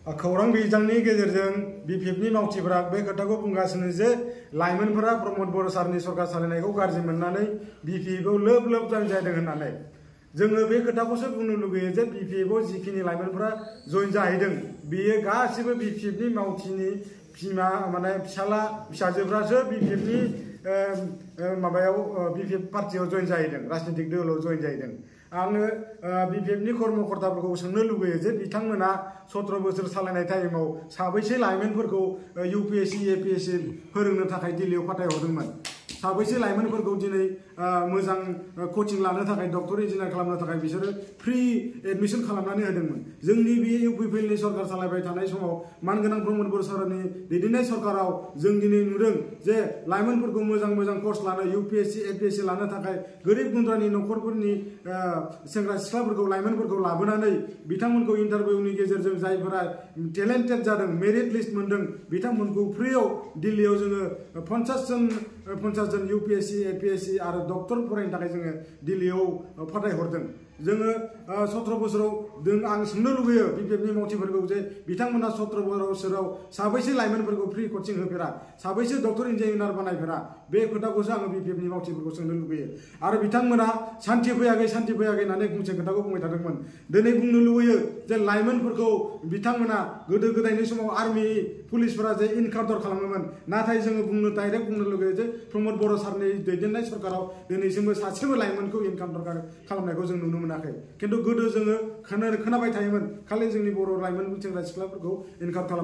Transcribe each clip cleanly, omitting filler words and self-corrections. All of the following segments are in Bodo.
खौरां बिजोंनि गेजेरजों बिपिएफनि मावथिफोरा बे खोथाखौ बुंगासिनो जे लाइमोनफोरा प्रमद बर' सारनि सरकार सालायनायखौ गाज्रि मोननानै बिपिएफआव लोब लोब जयन जादों होननानै जोङो बे खोथाखौसो बुंनो लुगैयो जे बिपिएफआव जिखिनि लाइमोनफोरा जयन जाहैदों बेयो गासिबो बिपिएफनि मावथिनि बिमा माने फिसाला फिसाजोफ्रासो बिपिएफनि माबायाव बिपिएफ पार्टियाव जयन जाहैदों राजनीतिक दलाव जयन जाहैदों आङो बिपिएफनि कर्मकर्ताफोरखौ सोंनो लुगैयो जे बिथांमोना 17 बोसोर सालायनाय टाइमाव साबैसे लाइमोनफोरखौ इउपिएससि एपिएससि फोरोंनो थाखाय दिल्लीयाव फाथायहरदोंमोन साबैसे लाइमोनफोरखौ दिनै मोजां कोचिं लानो थाखाय डक्टर इन्जिनियार खालामनो थाखाय बिसोरो फ्रि एडमिशन खालामनानै होदोंमोन जोंनि बे इउपिपिएलनि सरकार सालायबाय थानाय समाव मानगोनां प्रमद बर' सरकारनि दैदेननाय सरकाराव जों दिनै नुदों जे लाइमोनफोरखौ मोजां मोजां कर्स लानो इउपिएससि एपिएससि लानो थाखाय गोरिब गुन्द्रानि न'खरफोरनि सेंग्रा सिख्लाफोरखौ लाइमोनफोरखौ लाबोनानै बिथांमोनखौ इन्टारभिउनि गेजेरजों जायफोरा टेलेन्टेड जादों मेरिट लिस्ट मोनदों बिथांमोनखौ फ्रियाव दिल्लीयाव जोङो 50 जन इउपिएससि एपिएससि आरो डक्टर फरायनो थाखाय जोङो दिल्लीयाव फाथायहरदों जोङो 17 बोसोराव आं सोंनो लुगैयो बिपिएफनि मावथिफोरखौ जे बिथांमोना 17 बोसोराव साबैसे लाइमोनफोरखौ फ्रि कोचिं होफेरा साबैसे डक्टर इन्जिनियार बानायफेरा बे खोथाखौसो आङो बिपिएफनि मावथिफोरखौ सोंनो लुगैयो आरो बिथांमोना सान्थि फैयाखै होननानै फंसे खोथाखौ बुंबाय थादोंमोन दिनै बुंनो लुगैयो जे लाइमोनफोरखौ बिथांमोना गोदो गोदायनि समाव आर्मि पुलिसफोरा जे इनकाउन्टार खालामोमोन नाथाय जोङो डाइरेक्ट बुंनो लुगैयो जे प्रमद बर' सारनि दैदेननाय सरकाराव दिनैसिमबो सासेबो लाइमोनखौ इनकाउन्टार खालामनायखौ जों नुनो मोनाखै खिन्थु गोदो जोङो खोनाबाय थायोमोन खालि जोंनि बर' लाइमोन सेंग्रा सिख्लाफोरखौ इनकाउन्टार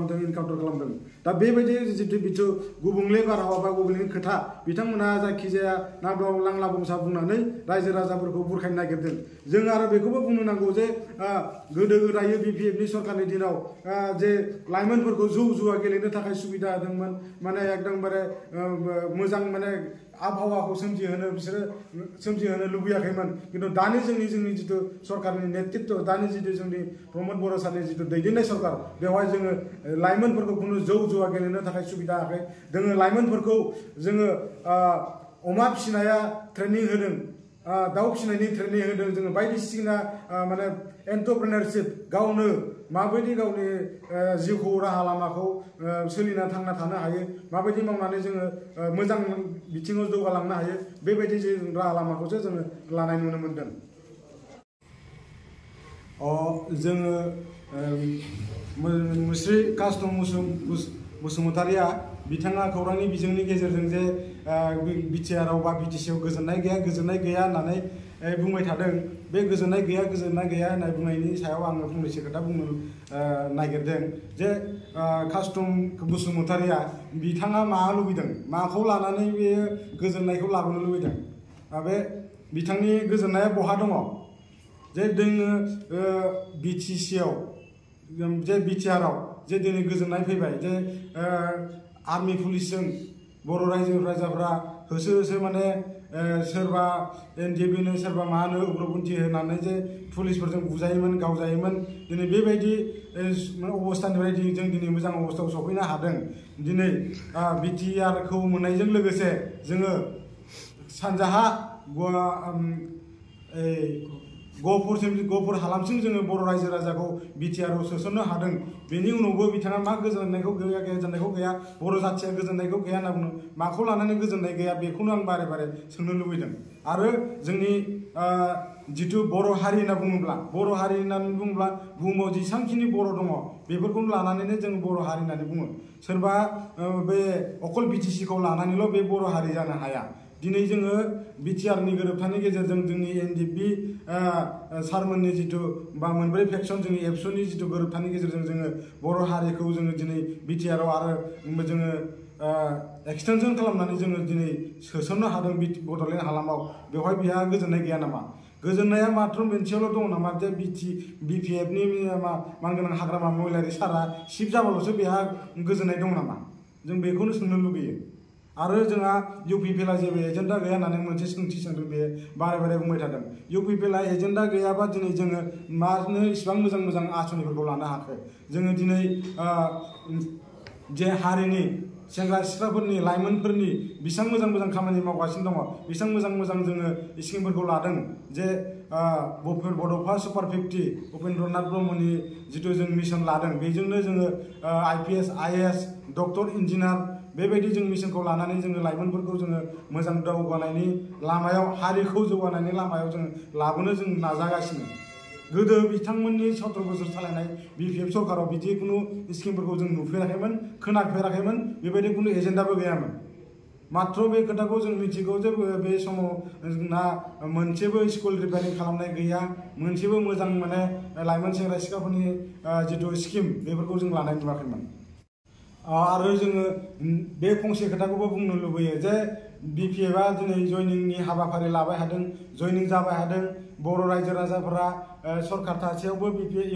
खालामदों दा बेबायदि जिथु गुबुंले बारहावा बा गुबुंले खोथा बिथांमोना जायखिजाया नांला बंसा बुंनानै रायजो राजाफोरखौ बुरखायनो नागिरदों जों आरो बेखौबो बुंनो नांगौ जे गोदो गोदाय बिपिएफनि सरकारनि दिनाव जे लाइमोनफोरखौ जौ जुवा गेलेनो थाखाय सुबिदा होदोंमोन माने एकदमबारे मोजां माने आबहावाखौ सोमजिहोनो लुबैयाखैमोन खिन्थु दानि जोंनि जिथु सरकारनि नेतृत्व दानि जिथु जोंनि प्रमद बर' सारनि जिथु दैदेननाय सरकार बेवहाय जोङो लाइमोनफोरखौ खुनु जौ जुवा गेलेनो थाखाय सुबिदा होआखै जोङो लाइमोनफोरखौ जोङो अमा फिसिनाया ट्रेनिं होदों दाउ फिसिनायनि ट्रेनिं होदों जोङो बायदिसिना माने एन्टारप्रेनारशिप गावनो माबायदि गावनि जिउखौ राहा लामाखौ सोलिना थांना थानो हायो माबायदि मावनानै जोङो मोजां बिथिङाव जौगालांनो हायो बेबायदि राहा लामाखौसो जोङो लानाय नुनो मोनदों जोङो मुस्रि कासटम बसुमतारिया बिथाङा खौरांनि बिजोंनि गेजेरजों जे बिटिआरआव बा बिटिसिआव गोजोननाय गैया होननानै बुंबाय थादों बे गोजोननाय गैया होननाय बुंनायनि सायाव आङो फंनैसो खोथा बुंनो नागिरदों जे कासटम बसुमतारिया बिथाङा मा लुबैदों माखौ लानानै बे गोजोननायखौ लाबोनो लुबैदों बे बिथांनि गोजोननाया बहा दङ जे जोङो बिटिसिआव जे बिटिआरआव जे दिनै गोजोननाय फैबाय जे आर्मि पुलिसजों बर' राजाफ्रा होसो माने सोरबा एनडिएफबिनो सोरबा मा होनो उग्रपन्थी होनानै जे पुलिसफोरजों बुजायोमोन गावजायोमोन दिनै बेबायदि अबस्थानिफ्राय जों दिनै मोजां अबस्थायाव सफैनो हादों दिनै बिटिआरखौ मोननायजों लोगोसे जोङो सानजाहा गहपुर हालामसिम जोङो बर' रायजो राजाखौ बिटिआरआव सोसननो हादों बेनि उनावबो बिथाङा मा गोजोननायखौ गैया बर' जाथिया गोजोननायखौ गैया होनना बुङो माखौ लानानै गोजोननाय गैया बेखौनो आं बारे सोंनो लुबैदों आरो जोंनि जिथु बर' हारि होनना बुङोब्ला बुहुमाव जेसेबांखिनि बर' दङ बेफोरखौनो लानानैनो जों बर' हारि होननानै बुङो सोरबा बे अकल बिटिसिखौ लानानैल' बे बर' हारि जानो हाया दिनै जोङो बिटिआरनि गोरोबथानि गेजेरजों जोंनि एनडिएफबि सारमोननि जिथु बा मोनब्रै फेक्सन जोंनि एबसुनि जिथु गोरोबथानि गेजेरजों जोङो बर' हारिखौ जोङो दिनै बिटिआरआव आरो जोङो एक्सटेनसन खालामनानै जोङो दिनै सोसननो हादों बड'लेण्ड हालामाव बेवहाय बिहा गोजोननाय गैया नामा गोजोननाया मात्र मोनसेयावल' दङ नामा जे बिपिएफनि मानगोनां हाग्रामा महिलारि सारा सिफ जाबाल'सो बेहा गोजोननाय दङ नामा जों बेखौनो सोंनो लुगैयो आरो जोंहा इउपिपिएलआ जेबो एजेन्डा गैया होननानै मोनसे सोंथि सोंदों बे बारे बुंबाय थादों इउपिपिएलआ एजेन्डा गैयाबा दिनै जोङो मानो इसिबां मोजां आसनिफोरखौ लानो हाखो जोङो दिनै जे हारिनि सेंग्रा सिख्लाफोरनि लाइमोनफोरनि बेसेबां मोजां खामानि मावगासिनो दङ बेसेबां मोजां जोङो स्किमफोरखौ लादों जे बड'फा सुपार 50 उपेन्द्रनाथ ब्रह्मनि जिथु जों मिशन लादों बेजोंनो जोङो IPS IAS डक्टर इन्जिनियार बेबायदि जों मिशनखौ लानानै जोङो लाइमोनफोरखौ जोङो मोजां दावगानायनि लामायाव हारिखौ जौगानायनि लामायाव जों लाबोनो जों नाजागासिनो। गोदो बिथांमोननि 17 बोसोर सालायनाय BPF सरकाराव बिदि कुनु स्किमफोरखौ जों नुफेराखैमोन, खोनाफेराखैमोन, बेबायदि कुनु एजेन्डाबो गैयामोन। मात्र बे खोथाखौ जों मिथिगौ जे बे समाव ना मोनसेबो स्कुल रिपेयारिं खालामनाय गैया, मोनसेबो मोजां माने लाइमोन सेंग्रा सिख्लाफोरनि जिथु स्किम बेफोरखौ जों लानाय नुवाखैमोन। आरो जोङो बे फंसे खोथाखौबो बुंनो लुबैयो जे BPFआ दिनै जयनिंनि हाबाफारि लाबाय हादों, जयनिं जाबाय हादों। बर' रायजो राजाफोरा सरकार थासेयावबो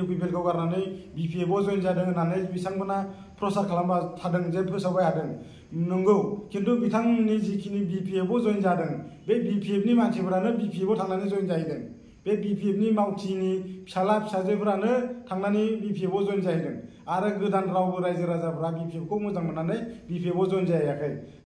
UPPLखौ गारनानै BPFआव जयन जादों होननानै बिथांमोना प्रसार खालामबाय थादों जे फोसावबाय हादों। नंगौ, खिन्थु बिथांमोननि जिखिनि BPFआव जयन जादों बे BPFनि मानसिफोरानो BPFआव थांनानै जयन जाहैदों। बे BPFनि मावथिनि फिसाला फिसाजोफोरानो थांनानै BPFआव जयन जाहैदों। आरो गोदान रावबो रायजो राजाफोरा BPFखौ मोजां मोननानै BPFआव जयन जायाखै।